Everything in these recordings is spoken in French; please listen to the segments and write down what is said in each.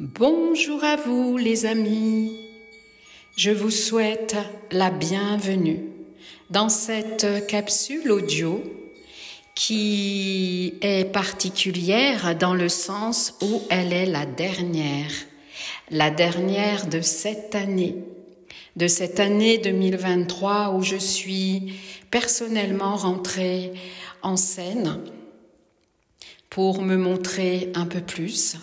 Bonjour à vous les amis, je vous souhaite la bienvenue dans cette capsule audio qui est particulière dans le sens où elle est la dernière de cette année 2023 où je suis personnellement rentrée en scène pour me montrer un peu plus.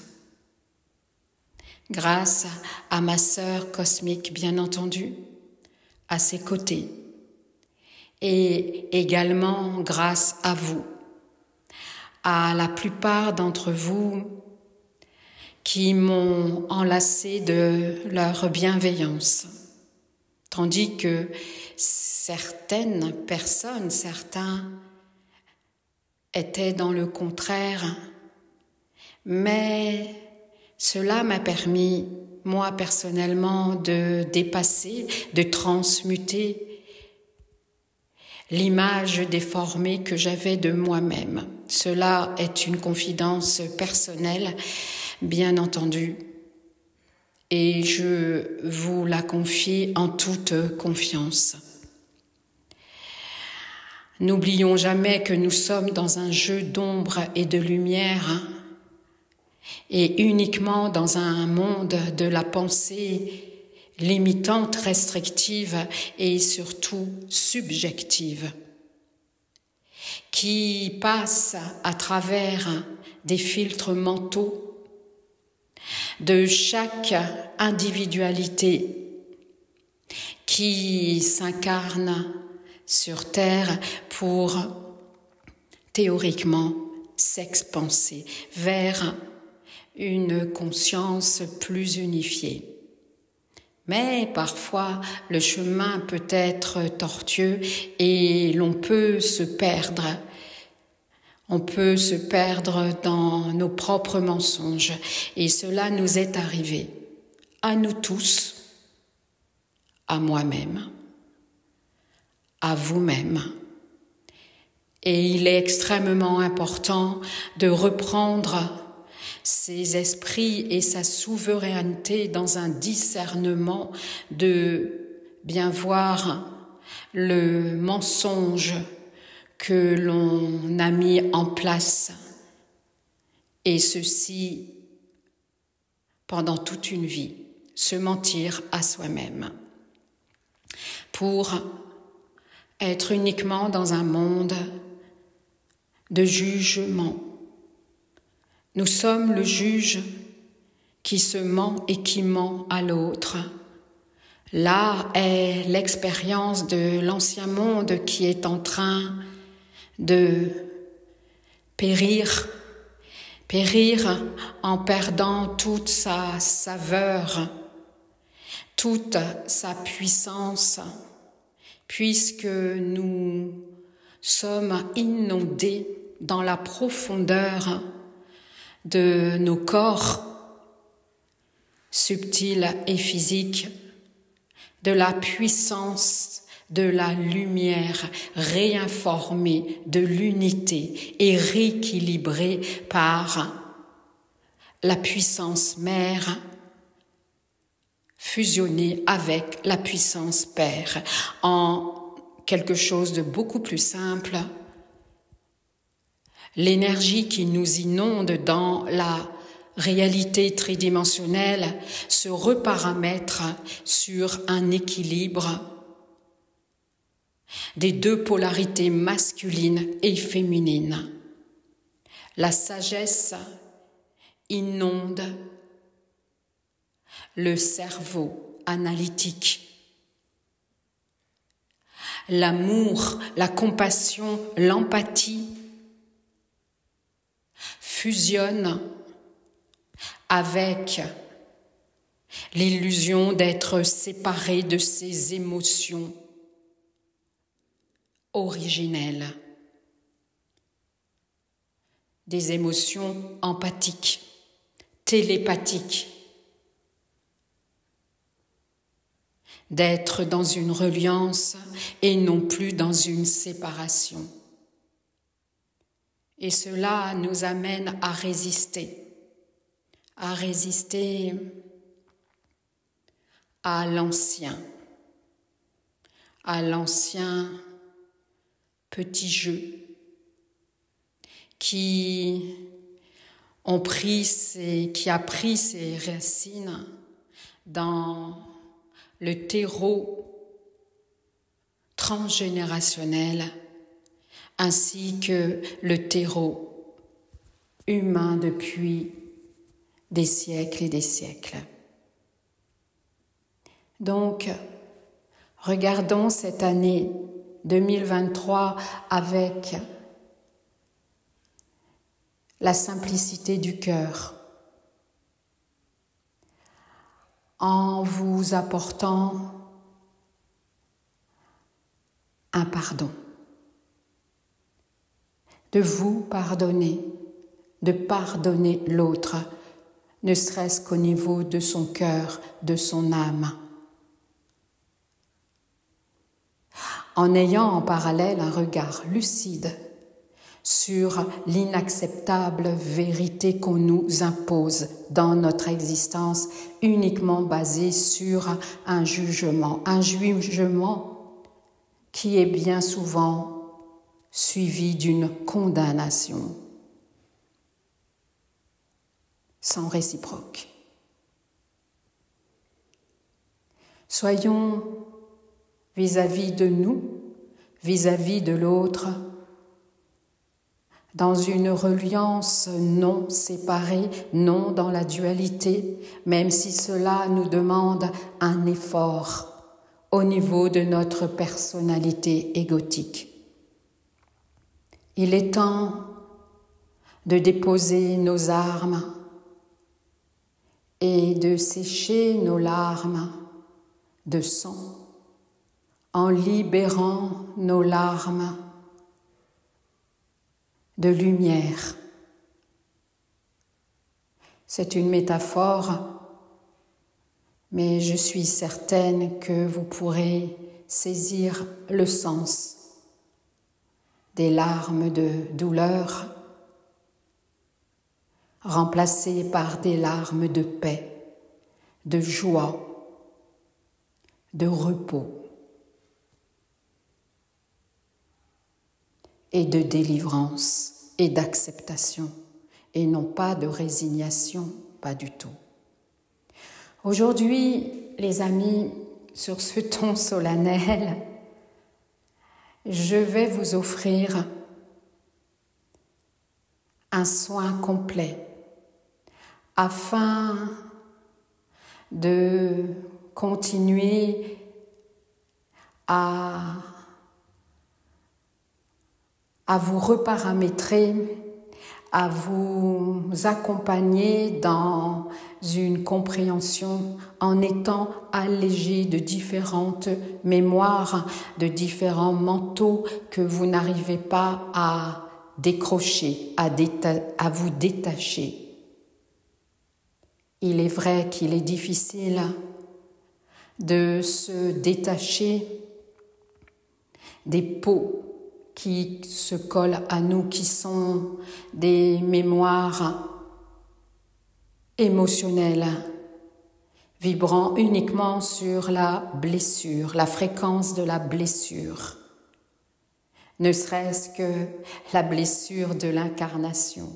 Grâce à ma sœur cosmique, bien entendu, à ses côtés. Et également grâce à vous, à la plupart d'entre vous qui m'ont enlacé de leur bienveillance. Tandis que certaines personnes, certains étaient dans le contraire, mais cela m'a permis, moi personnellement, de dépasser, de transmuter l'image déformée que j'avais de moi-même. Cela est une confidence personnelle, bien entendu, et je vous la confie en toute confiance. N'oublions jamais que nous sommes dans un jeu d'ombre et de lumière, et uniquement dans un monde de la pensée limitante, restrictive et surtout subjective, qui passe à travers des filtres mentaux de chaque individualité qui s'incarne sur Terre pour théoriquement s'expanser vers une conscience plus unifiée. Mais parfois, le chemin peut être tortueux et l'on peut se perdre. On peut se perdre dans nos propres mensonges. Et cela nous est arrivé, à nous tous, à moi-même, à vous-même. Et il est extrêmement important de reprendre ses esprits et sa souveraineté dans un discernement de bien voir le mensonge que l'on a mis en place, et ceci pendant toute une vie, se mentir à soi-même pour être uniquement dans un monde de jugement. Nous sommes le juge qui se ment et qui ment à l'autre. Là est l'expérience de l'ancien monde qui est en train de périr en perdant toute sa saveur, toute sa puissance, puisque nous sommes inondés dans la profondeur de nos corps subtils et physiques, de la puissance de la lumière réinformée de l'unité et rééquilibrée par la puissance mère fusionnée avec la puissance père en quelque chose de beaucoup plus simple. L'énergie qui nous inonde dans la réalité tridimensionnelle se reparamètre sur un équilibre des deux polarités masculines et féminines. La sagesse inonde le cerveau analytique. L'amour, la compassion, l'empathie fusionne avec l'illusion d'être séparé de ses émotions originelles, des émotions empathiques, télépathiques, d'être dans une reliance et non plus dans une séparation. Et cela nous amène à résister à résister à l'ancien petit jeu qui a pris ses racines dans le terreau transgénérationnel ainsi que le terreau humain depuis des siècles et des siècles. Donc, regardons cette année 2023 avec la simplicité du cœur, en vous apportant un pardon, de vous pardonner, de pardonner l'autre, ne serait-ce qu'au niveau de son cœur, de son âme. En ayant en parallèle un regard lucide sur l'inacceptable vérité qu'on nous impose dans notre existence, uniquement basée sur un jugement qui est bien souvent suivi d'une condamnation sans réciproque. Soyons vis-à-vis de nous, vis-à-vis de l'autre, dans une reliance non séparée, non dans la dualité, même si cela nous demande un effort au niveau de notre personnalité égotique. Il est temps de déposer nos armes et de sécher nos larmes de sang en libérant nos larmes de lumière. C'est une métaphore, mais je suis certaine que vous pourrez saisir le sens des larmes de douleur remplacées par des larmes de paix, de joie, de repos et de délivrance et d'acceptation, et non pas de résignation, pas du tout. Aujourd'hui, les amis, sur ce ton solennel, je vais vous offrir un soin complet afin de continuer à vous reparamétrer, à vous accompagner dans une compréhension en étant allégé de différentes mémoires, de différents manteaux que vous n'arrivez pas à décrocher, à vous détacher. Il est vrai qu'il est difficile de se détacher des peaux qui se collent à nous, qui sont des mémoires émotionnelles, vibrant uniquement sur la blessure, la fréquence de la blessure, ne serait-ce que la blessure de l'incarnation,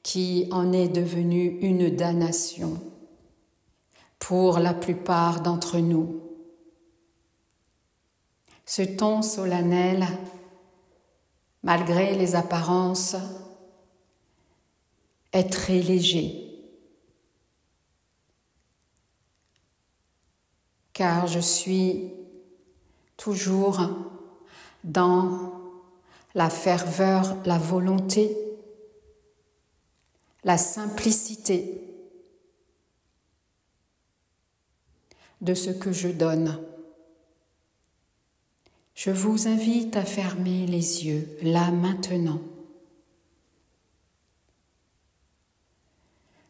qui en est devenue une damnation pour la plupart d'entre nous. Ce ton solennel, malgré les apparences, est très léger, car je suis toujours dans la ferveur, la volonté, la simplicité de ce que je donne. Je vous invite à fermer les yeux, là maintenant.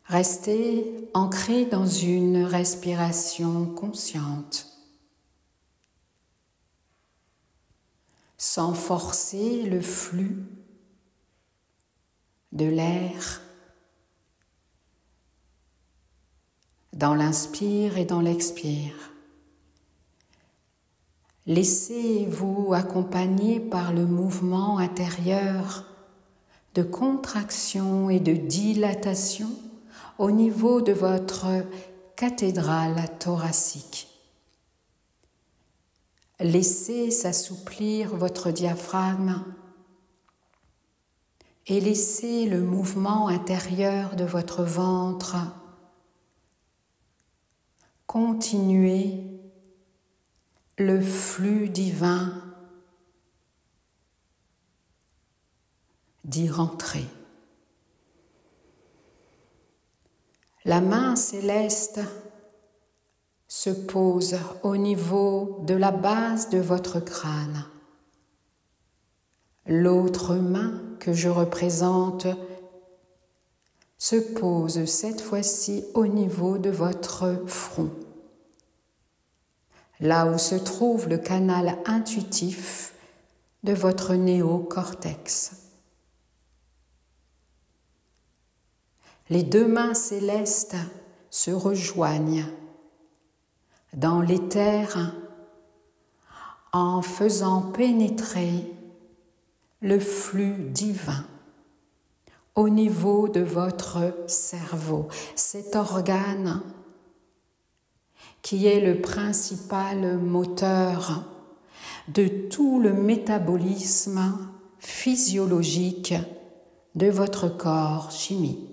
Restez ancrés dans une respiration consciente, sans forcer le flux de l'air dans l'inspire et dans l'expire. Laissez-vous accompagner par le mouvement intérieur de contraction et de dilatation au niveau de votre cathédrale thoracique. Laissez s'assouplir votre diaphragme et laissez le mouvement intérieur de votre ventre continuer le flux divin d'y rentrer. La main céleste se pose au niveau de la base de votre crâne. L'autre main que je représente se pose cette fois-ci au niveau de votre front, là où se trouve le canal intuitif de votre néocortex. Les deux mains célestes se rejoignent dans l'éther en faisant pénétrer le flux divin au niveau de votre cerveau, cet organe qui est le principal moteur de tout le métabolisme physiologique de votre corps chimique.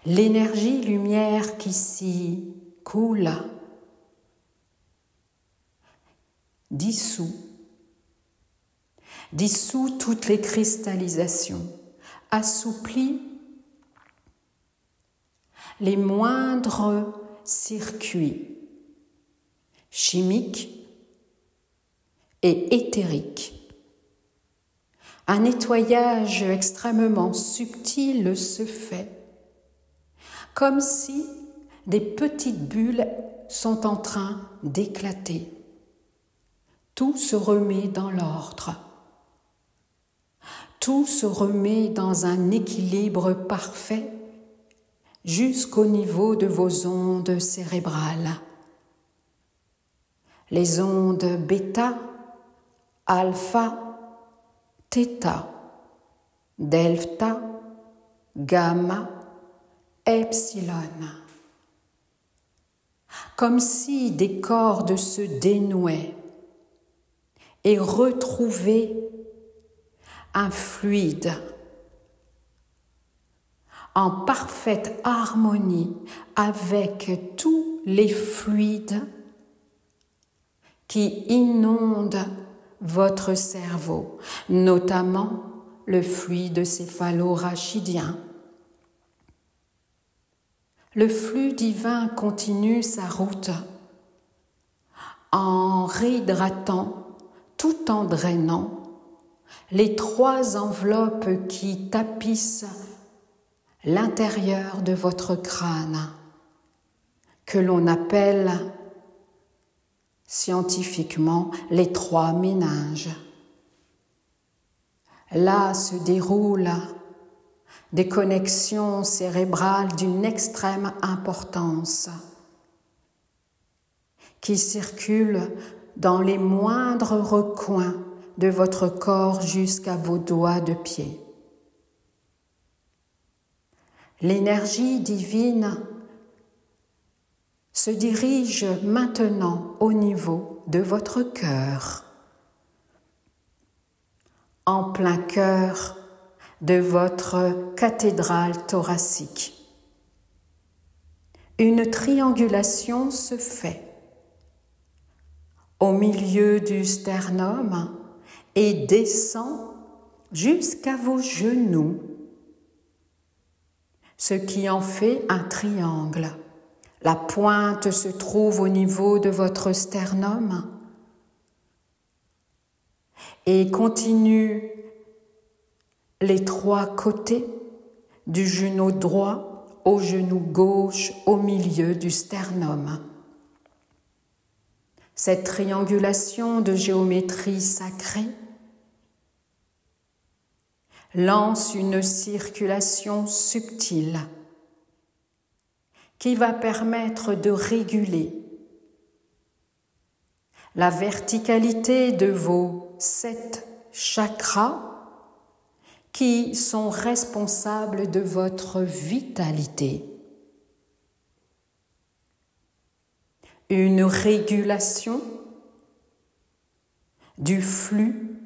L'énergie lumière qui s'y coule dissout toutes les cristallisations, assouplit les moindres circuits chimiques et éthériques. Un nettoyage extrêmement subtil se fait, comme si des petites bulles sont en train d'éclater. Tout se remet dans l'ordre. Tout se remet dans un équilibre parfait jusqu'au niveau de vos ondes cérébrales. Les ondes bêta, alpha, theta, delta, gamma, epsilon. Comme si des cordes se dénouaient et retrouvaient un fluide en parfaite harmonie avec tous les fluides qui inondent votre cerveau, notamment le fluide céphalo-rachidien. Le flux divin continue sa route en réhydratant tout en drainant les trois enveloppes qui tapissent l'intérieur de votre crâne, que l'on appelle scientifiquement les trois méninges. Là se déroulent des connexions cérébrales d'une extrême importance qui circulent dans les moindres recoins de votre corps jusqu'à vos doigts de pied. L'énergie divine se dirige maintenant au niveau de votre cœur, en plein cœur de votre cathédrale thoracique. Une triangulation se fait au milieu du sternum et descend jusqu'à vos genoux, ce qui en fait un triangle. La pointe se trouve au niveau de votre sternum et continue les trois côtés du genou droit au genou gauche au milieu du sternum. Cette triangulation de géométrie sacrée lance une circulation subtile qui va permettre de réguler la verticalité de vos 7 chakras qui sont responsables de votre vitalité. Une régulation du flux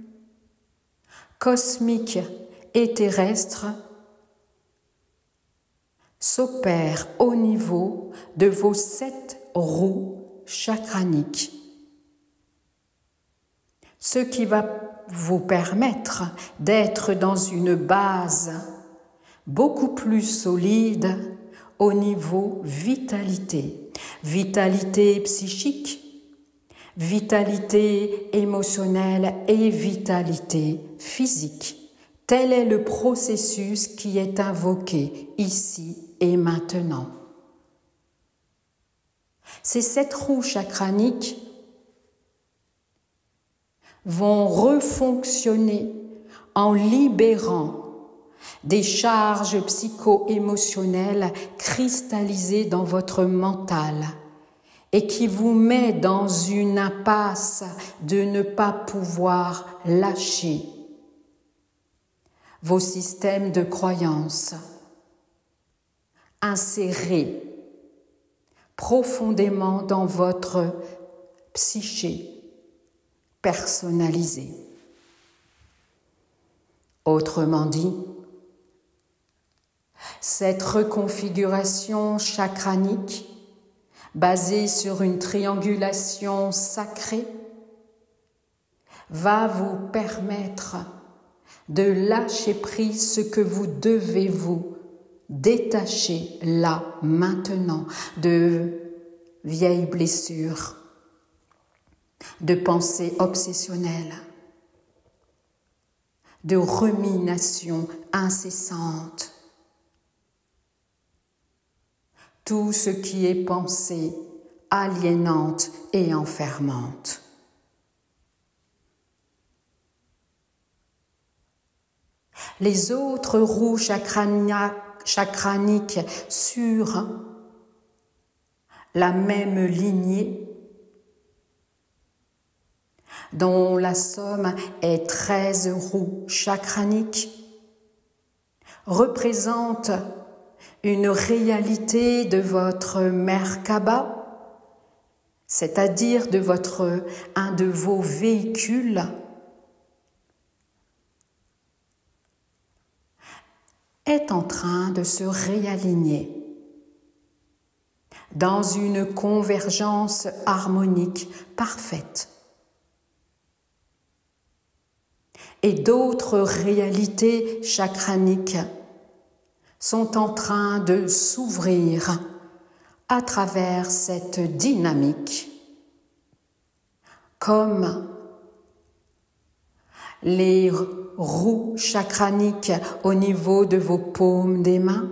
cosmique et terrestre s'opère au niveau de vos 7 roues chakraniques, ce qui va vous permettre d'être dans une base beaucoup plus solide au niveau vitalité. Vitalité psychique, vitalité émotionnelle et vitalité physique. Tel est le processus qui est invoqué ici et maintenant. Ces 7 roues chakraniques vont refonctionner en libérant des charges psycho-émotionnelles cristallisées dans votre mental et qui vous met dans une impasse de ne pas pouvoir lâcher vos systèmes de croyances insérés profondément dans votre psyché personnalisée. Autrement dit, cette reconfiguration chakranique basée sur une triangulation sacrée va vous permettre de lâcher prise ce que vous devez vous détacher là, maintenant, de vieilles blessures, de pensées obsessionnelles, de ruminations incessantes. Tout ce qui est pensée aliénante et enfermante. Les autres roues chakraniques sur la même lignée, dont la somme est 13 roues chakraniques, représentent une réalité de votre Merkaba, c'est-à-dire de un de vos véhicules, est en train de se réaligner dans une convergence harmonique parfaite. Et d'autres réalités chakraniques sont en train de s'ouvrir à travers cette dynamique, comme les roues chakraniques au niveau de vos paumes des mains,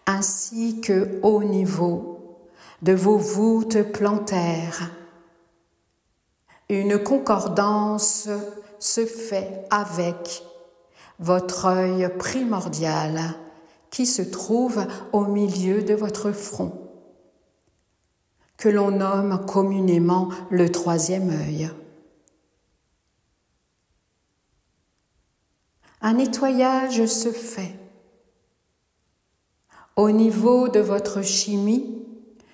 ainsi que au niveau de vos voûtes plantaires. Une concordance se fait avec votre œil primordial qui se trouve au milieu de votre front, que l'on nomme communément le 3e œil. Un nettoyage se fait au niveau de votre chimie,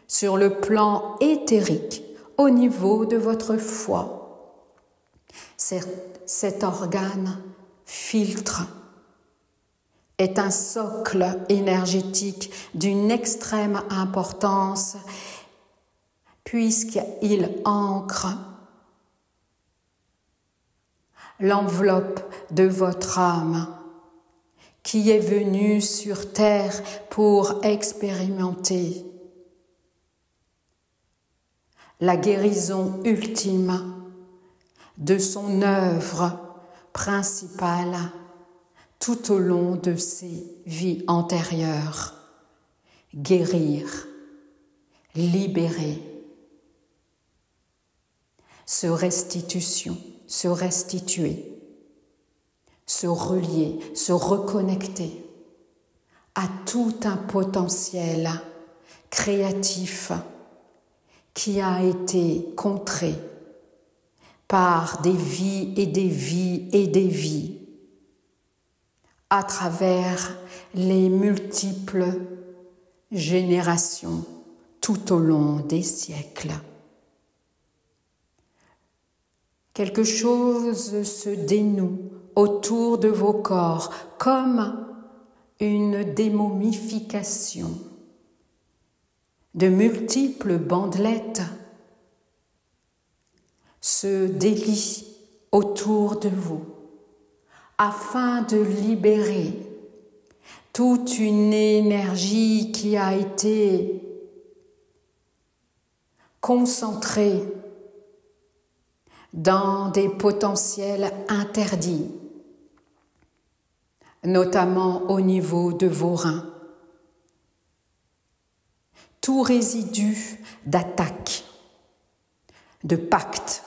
sur le plan éthérique, au niveau de votre foie. Cet organe filtre est un socle énergétique d'une extrême importance puisqu'il ancre l'enveloppe de votre âme qui est venue sur terre pour expérimenter la guérison ultime de son œuvre principale tout au long de ses vies antérieures. Guérir, libérer, se restituer, se relier, se reconnecter à tout un potentiel créatif qui a été contré par des vies et des vies et des vies à travers les multiples générations tout au long des siècles. Quelque chose se dénoue autour de vos corps comme une démomification. De multiples bandelettes se délient autour de vous afin de libérer toute une énergie qui a été concentrée dans des potentiels interdits, notamment au niveau de vos reins. Tout résidu d'attaque, de pacte,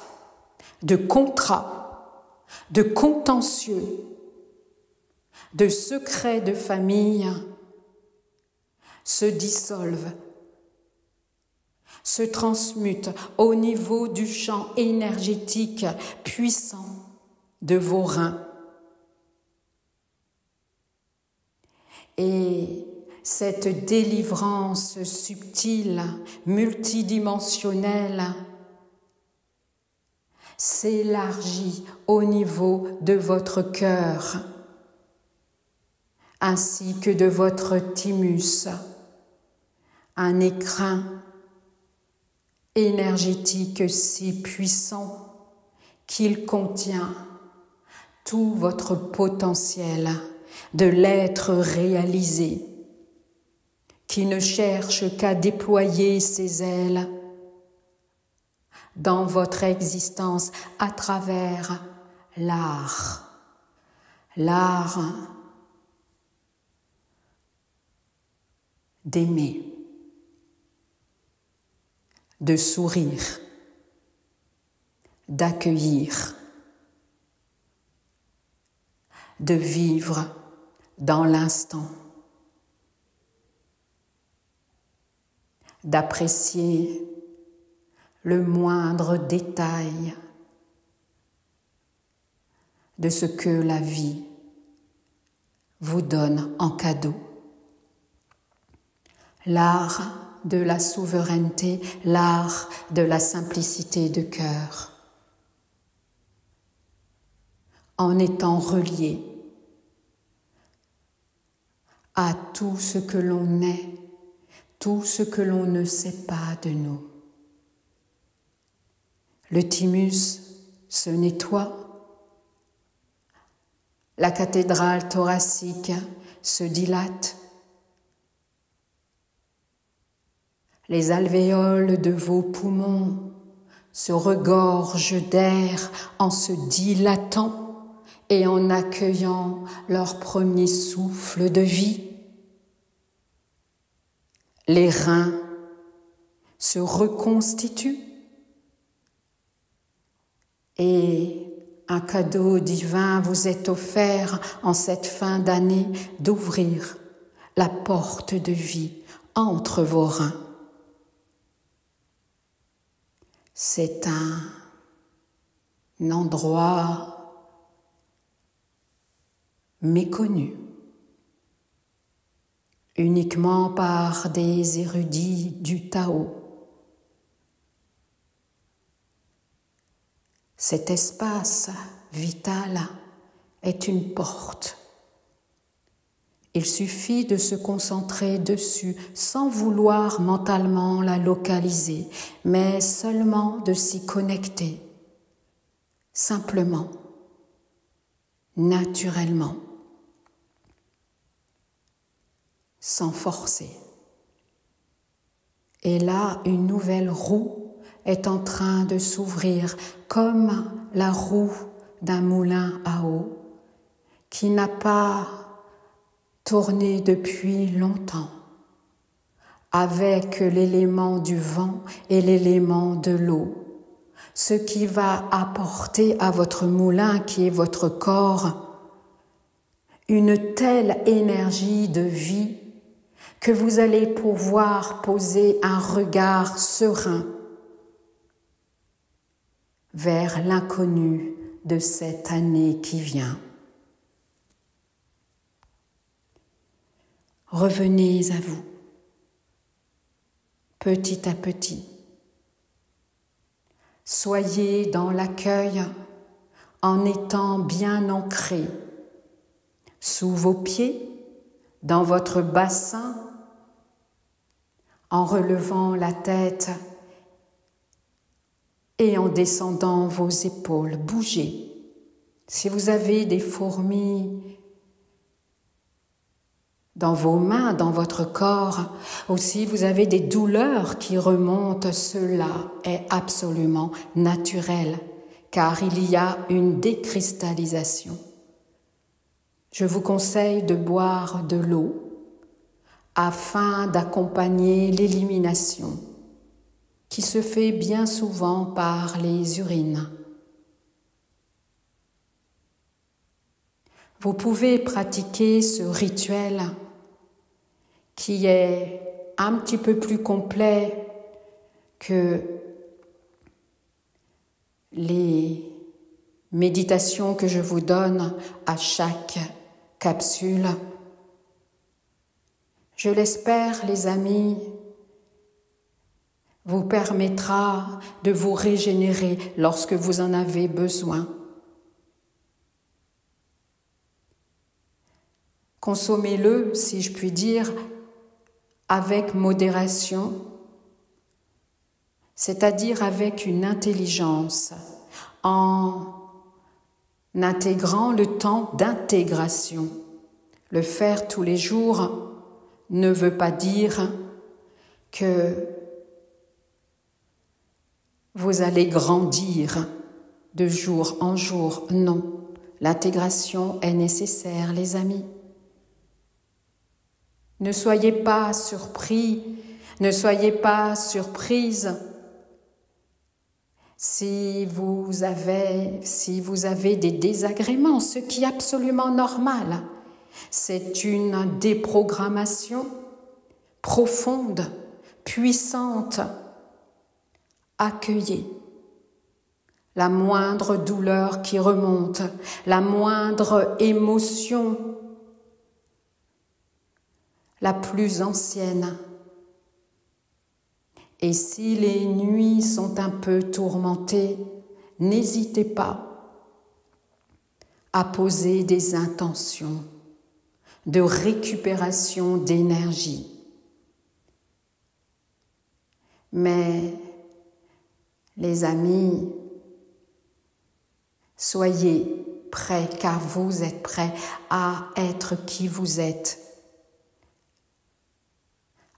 de contrat, de contentieux, de secrets de famille se dissolvent, se transmutent au niveau du champ énergétique puissant de vos reins. Et cette délivrance subtile, multidimensionnelle, s'élargit au niveau de votre cœur, ainsi que de votre thymus, un écrin énergétique si puissant qu'il contient tout votre potentiel de l'être réalisé, qui ne cherche qu'à déployer ses ailes dans votre existence à travers l'art d'aimer, de sourire, d'accueillir, de vivre dans l'instant, d'apprécier le moindre détail de ce que la vie vous donne en cadeau. L'art de la souveraineté, l'art de la simplicité de cœur, en étant relié à tout ce que l'on est, tout ce que l'on ne sait pas de nous. Le thymus se nettoie, la cathédrale thoracique se dilate, les alvéoles de vos poumons se regorgent d'air en se dilatant et en accueillant leur premier souffle de vie. Les reins se reconstituent et un cadeau divin vous est offert en cette fin d'année d'ouvrir la porte de vie entre vos reins. C'est un endroit méconnu, uniquement par des érudits du Tao. Cet espace vital est une porte. Il suffit de se concentrer dessus sans vouloir mentalement la localiser, mais seulement de s'y connecter, simplement, naturellement, sans forcer. Et là, une nouvelle roue est en train de s'ouvrir comme la roue d'un moulin à eau qui n'a pas tourné depuis longtemps avec l'élément du vent et l'élément de l'eau, ce qui va apporter à votre moulin qui est votre corps une telle énergie de vie que vous allez pouvoir poser un regard serein vers l'inconnu de cette année qui vient. Revenez à vous, petit à petit. Soyez dans l'accueil en étant bien ancré sous vos pieds, dans votre bassin, en relevant la tête et en descendant vos épaules. Bougez. Si vous avez des fourmis dans vos mains, dans votre corps, ou si vous avez des douleurs qui remontent, cela est absolument naturel, car il y a une décristallisation. Je vous conseille de boire de l'eau afin d'accompagner l'élimination qui se fait bien souvent par les urines. Vous pouvez pratiquer ce rituel qui est un petit peu plus complet que les méditations que je vous donne à chaque capsule. Je l'espère, les amis, vous permettra de vous régénérer lorsque vous en avez besoin. Consommez-le, si je puis dire, avec modération, c'est-à-dire avec une intelligence, en intégrant le temps d'intégration. Le faire tous les jours ne veut pas dire que vous allez grandir de jour en jour. Non, l'intégration est nécessaire, les amis. Ne soyez pas surpris, ne soyez pas surprise si vous avez des désagréments, ce qui est absolument normal. C'est une déprogrammation profonde, puissante. Accueillez la moindre douleur qui remonte, la moindre émotion, la plus ancienne. Et si les nuits sont un peu tourmentées, n'hésitez pas à poser des intentions de récupération d'énergie. Mais, les amis, soyez prêts, car vous êtes prêts à être qui vous êtes,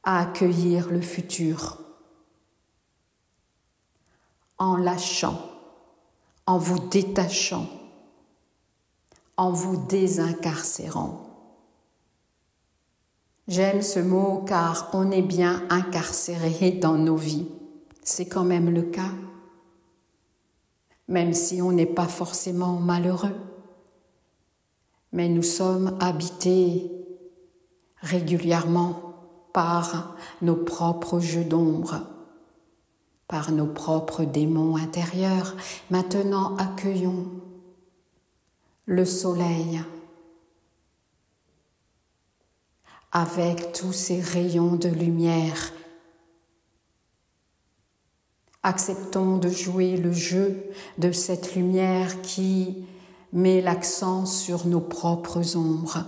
à accueillir le futur, en lâchant, en vous détachant, en vous désincarcérant. J'aime ce mot car on est bien incarcéré dans nos vies. C'est quand même le cas, même si on n'est pas forcément malheureux. Mais nous sommes habités régulièrement par nos propres jeux d'ombre, par nos propres démons intérieurs. Maintenant, accueillons le soleil avec tous ces rayons de lumière. Acceptons de jouer le jeu de cette lumière qui met l'accent sur nos propres ombres.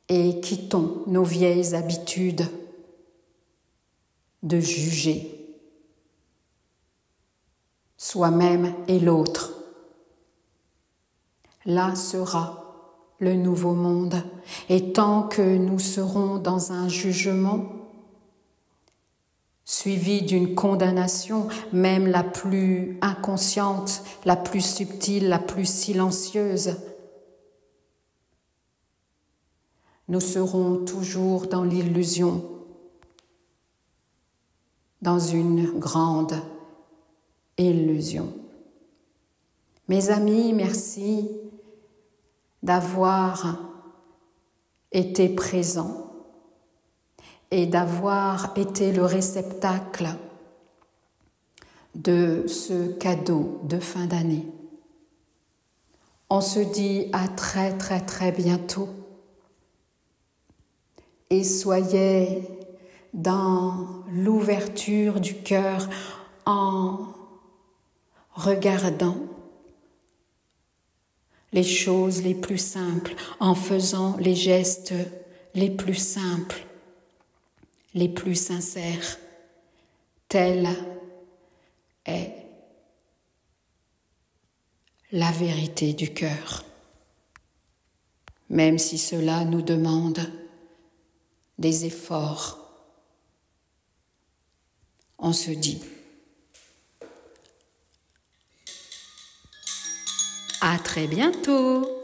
Et quittons nos vieilles habitudes de juger soi-même et l'autre. Là sera le nouveau monde, et tant que nous serons dans un jugement suivi d'une condamnation, même la plus inconsciente, la plus subtile, la plus silencieuse, nous serons toujours dans l'illusion, dans une grande illusion. Mes amis, merci d'avoir été présent et d'avoir été le réceptacle de ce cadeau de fin d'année. On se dit à très très très bientôt et soyez dans l'ouverture du cœur en regardant les choses les plus simples, en faisant les gestes les plus simples, les plus sincères. Telle est la vérité du cœur. Même si cela nous demande des efforts, on se dit à très bientôt.